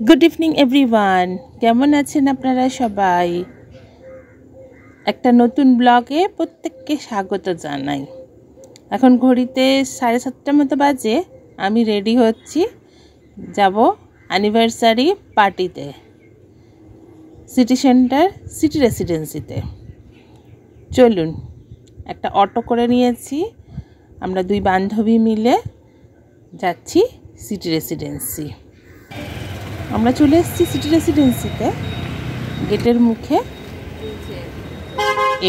Good evening everyone केमन आছেন আপনারা সবাই একটা নতুন ব্লগে প্রত্যেককে স্বাগত জানাই। এখন ঘড়িতে 7:30টার মতো বাজে। আমি রেডি হচ্ছি, যাব অ্যানিভার্সারি পার্টিতে সিটি সেন্টার সিটি রেসিডেন্সিতে। চলুন, একটা অটো করে নিয়েছি, আমরা দুই বান্ধবী মিলে যাচ্ছি সিটি রেসিডেন্সি। আমরা চলে এসেছি সিটি রেসিডেন্সিতে, গেটের মুখে।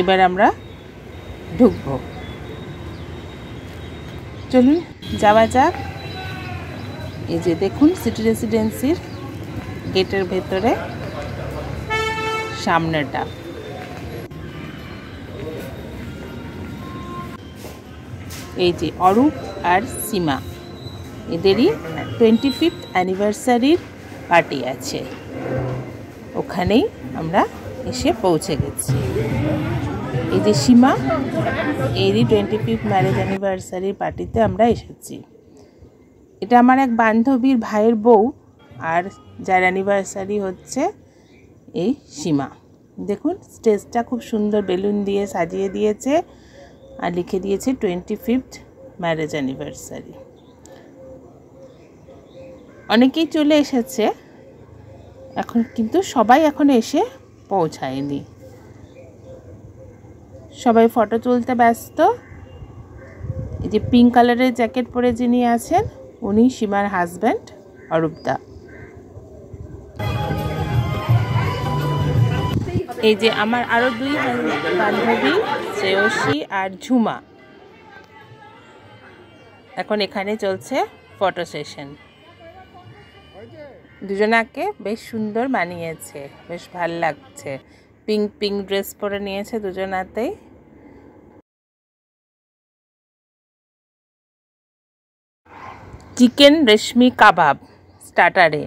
এবার আমরা ঢুকবো, চলুন যাওয়া যাক। এই যে দেখুন সিটি রেসিডেন্সির গেটের ভেতরে সামনেটা। এই যে অরূপ আর সীমা, এদেরই 25th অ্যানিভার্সারির পার্টি আছে, ওখানেই আমরা এসে পৌঁছে গেছি। এই যে সীমা, এরই 25th ম্যারেজ অ্যানিভার্সারির পার্টিতে আমরা এসেছি। এটা আমার এক বান্ধবীর ভাইয়ের বউ, আর যার অ্যানিভার্সারি হচ্ছে এই সীমা। দেখুন স্টেজটা খুব সুন্দর বেলুন দিয়ে সাজিয়ে দিয়েছে, আর লিখে দিয়েছে 25th ম্যারেজ অ্যানিভার্সারি। অনেকেই চলে এসেছে এখন, কিন্তু সবাই এখন এসে পৌঁছায়নি, সবাই ফটো তুলতে ব্যস্ত। এই যে পিঙ্ক কালারের জ্যাকেট পরে যিনি আছেন, উনি সীমার হাজব্যান্ড অরূপদা। এই যে আমার আরো দুই বান্ধবী শ্রেয়সী আর ঝুমা, এখন এখানে চলছে ফটো সেশন। দুজনাকে বেশ সুন্দর মানিয়েছে, বেশ ভাল লাগছে। পিঙ্ক পিঙ্ক ড্রেস পরে নিয়েছে দুজনাতেই। চিকেন রেশমি কাবাব স্টার্টারে,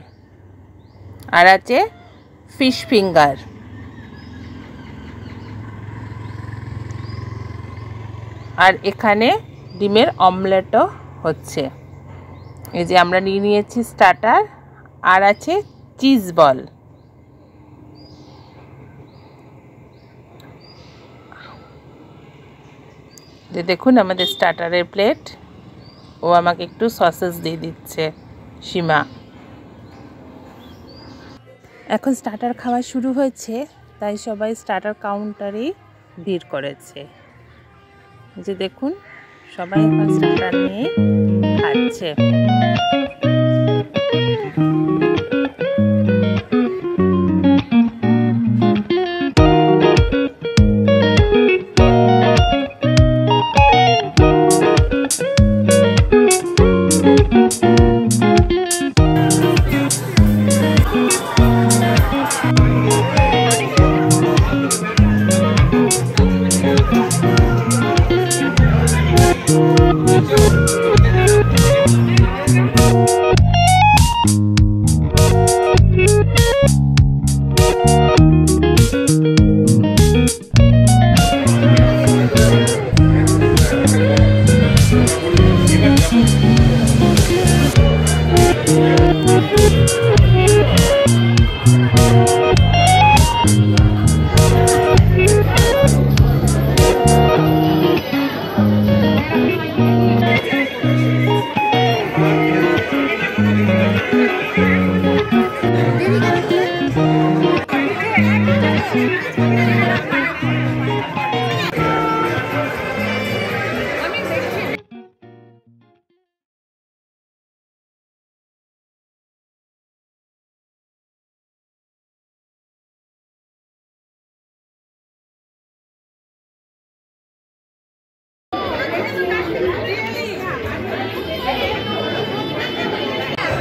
আর আছে ফিশ ফিঙ্গার। আর এখানে ডিমের অমলেটও হচ্ছে। এই যে আমরা নিয়ে নিয়েছি স্টার্টার, আর আছে চিজ বল। যে দেখুন আমাদের স্টার্টারের প্লেট, ও আমাকে একটু সসেস দিয়ে দিচ্ছে সীমা। এখন স্টার্টার খাওয়া শুরু হয়েছে, তাই সবাই স্টার্টার কাউন্টারেই ভিড় করেছে। যে দেখুন সবাই এখন স্টার্টার নিয়ে খাচ্ছে।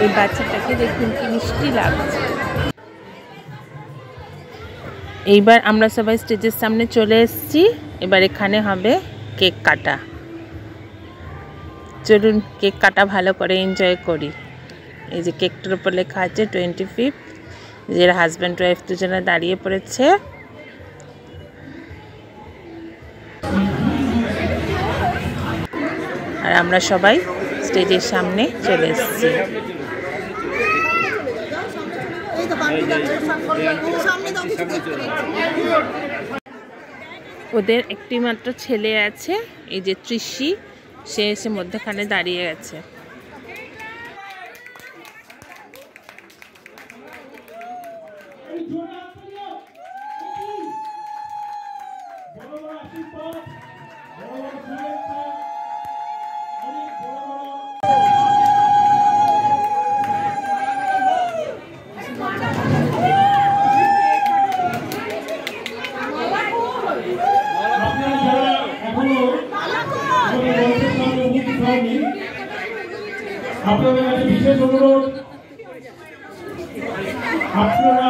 এই বাচ্চাটাকে দেখুন কি মিষ্টি লাগছে। এইবার আমরা সবাই স্টেজের সামনে চলে এসেছি, এবার এখানে হবে কেক কাটা। চলুন কেক কাটা ভালো করে এনজয় করি। এই যে কেকটার উপর লেখা আছে 25th, যে হাজব্যান্ড ওয়াইফ দুজনে দাঁড়িয়ে পড়েছে। আর আমরা সবাই স্টেজের সামনে চলে এসেছি। ওদের একটি মাত্র ছেলে আছে, এই যে ত্রিশি, সে এসে মধ্যখানে দাঁড়িয়ে গেছে। আপনাদের কাছে বিশেষ অনুরোধ, আপনারা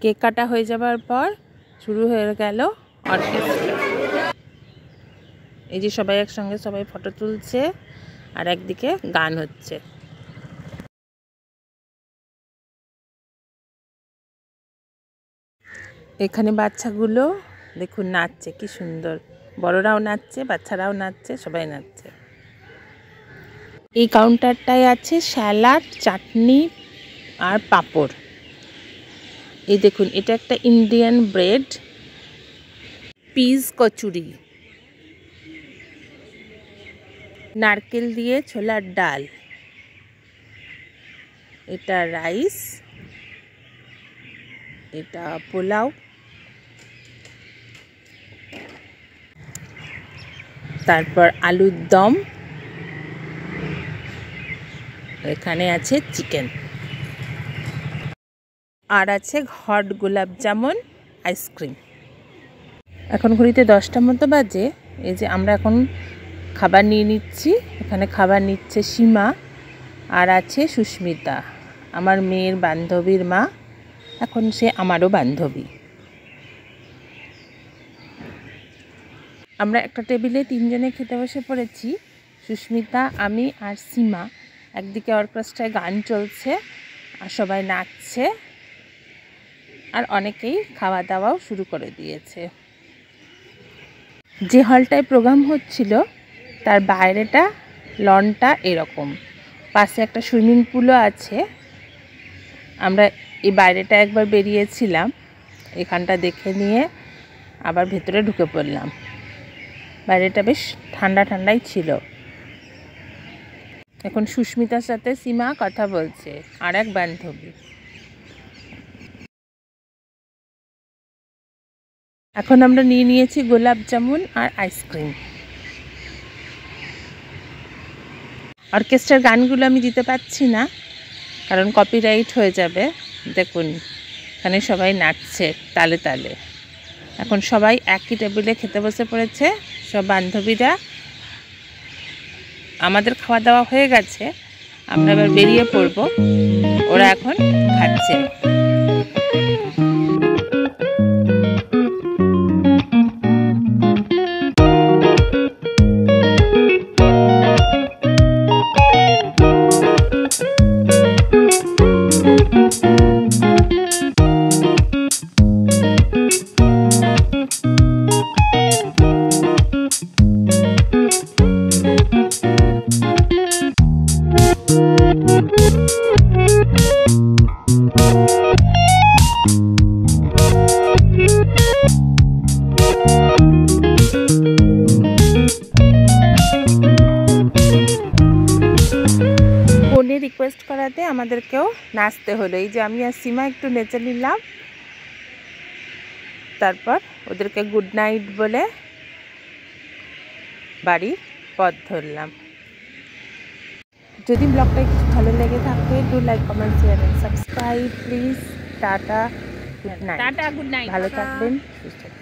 কেক কাটা হয়ে যাবার পর শুরু হয়ে গেল অর্কেস্ট্রা। এই যে সবাই একসঙ্গে সবাই ফটো তুলছে আর একদিকে গান হচ্ছে। এখানে বাচ্চাগুলো দেখুন নাচছে, কি সুন্দর, বড়রাও নাচছে, বাচ্চারাও নাচছে, সবাই নাচছে। এই কাউন্টারটায় আছে স্যালাড, চাটনি আর পাঁপড়। এই দেখুন, এটা একটা ইন্ডিয়ান ব্রেড, পিস কচুরি, নারকেল দিয়ে ছোলার ডাল, এটা রাইস, এটা পোলাও, তারপর আলুর দম, এখানে আছে চিকেন, আর আছে হট গোলাপ জামুন, আইসক্রিম। এখন ঘড়িতে 10টার মতো বাজে। এই যে আমরা এখন খাবার নিয়ে নিচ্ছি। এখানে খাবার নিচ্ছে সীমা, আর আছে সুস্মিতা, আমার মেয়ের বান্ধবীর মা, এখন সে আমারও বান্ধবী। আমরা একটা টেবিলে 3 জনে খেতে বসে পড়েছি, সুস্মিতা, আমি আর সীমা। একদিকে অর্কেস্ট্রায় গান চলছে আর সবাই নাচছে, আর অনেকেই খাওয়া দাওয়াও শুরু করে দিয়েছে। যে হলটায় প্রোগ্রাম হচ্ছিল তার বাইরেটা, লনটা এরকম, পাশে একটা সুইমিং পুলও আছে। আমরা এই বাইরেটা একবার বেরিয়েছিলাম, এখানটা দেখে নিয়ে আবার ভেতরে ঢুকে পড়লাম। বাইরেটা বেশ ঠান্ডা ঠান্ডাই ছিল। এখন সুস্মিতার সাথে সীমা কথা বলছে, আর এক বান্ধবী। এখন আমরা নিয়ে নিয়েছি গোলাপ জামুন আর আইসক্রিম। অর্কেস্ট্রার গানগুলো আমি দিতে পারছি না, কারণ কপিরাইট হয়ে যাবে। দেখুন, এখানে সবাই নাচছে তালে তালে। এখন সবাই একই টেবিলে খেতে বসে পড়েছে, সব বান্ধবীরা। আমাদের খাওয়া দাওয়া হয়ে গেছে, আমরা এবার বেরিয়ে পড়ব। ওরা এখন খাচ্ছে। রিকোয়েস্ট করাতে আমাদেরকেও নাচতে হলো। এই যে আমি আর সীমা একটু নেচে নিলাম, তারপর ওদেরকে গুড নাইট বলে বাড়ি পথ ধরলাম। যদি ব্লগটা একটু ভালো লেগে থাকে, do like, comment, share and subscribe please. Tata, good night. Tata, good night. ভালো থাকবেন, সুস্থ থাকবেন।